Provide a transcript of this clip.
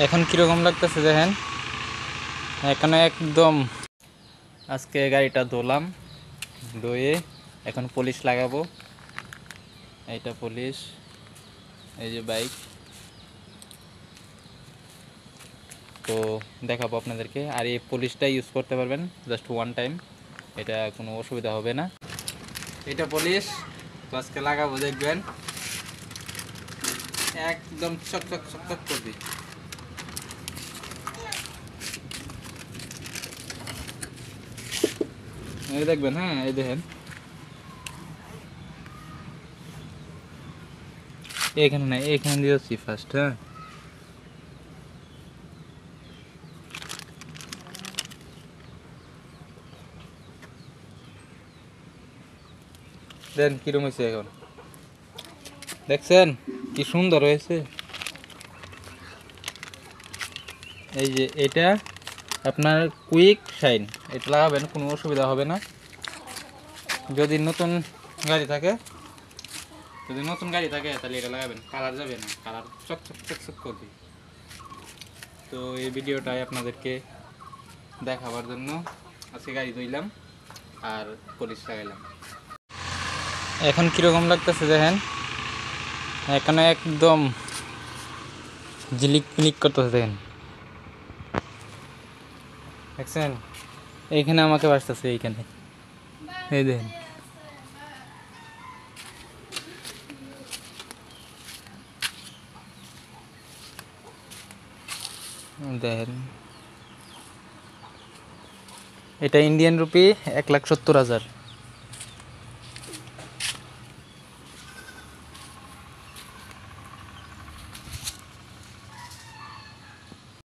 এখন কীরকম লাগতেছে দেখেন, এখানে একদম। আজকে গাড়িটা ধোলাম, ধুয়ে এখন পলিশ লাগাবো। এইটা পলিশ, এই যে বাইক। তো দেখাবো আপনাদেরকে। আর এই পলিশটা ইউজ করতে পারবেন জাস্ট ওয়ান টাইম, এটা কোনো অসুবিধা হবে না। এটা পলিশ তো আজকে লাগাবো, দেখবেন একদম চকচক চকচক করবে। এই দেখবেন, হ্যাঁ এই দেখেন, এখানে না, এখানে দিয়েছি ফার্স্ট। হ্যাঁ, দেন কিরম হয়েছে এখন, দেখছেন কি সুন্দর হয়েছে। এই যে এটা আপনার কুইক শাইন, এটা লাগাবেন কোনো অসুবিধা হবে না। যদি নতুন গাড়ি থাকে, তাহলে এটা লাগাবেন, কালার যাবে না, কালার চকচক চকচক করবে। তো এই ভিডিওটাই আপনাদেরকে দেখাবার জন্য আজকে গাড়ি ধুইলাম আর পলিশ লাগাইলাম। এখন কীরকম লাগতেছে দেখেন, এখানে একদম ঝিলিক পিলিক করতেছে দেখেন, দেখছেন এইখানে আমাকে বাসতেছে, এইখানে এই দেখেন। দেখেন এটা ইন্ডিয়ান রুপি 1,70,000।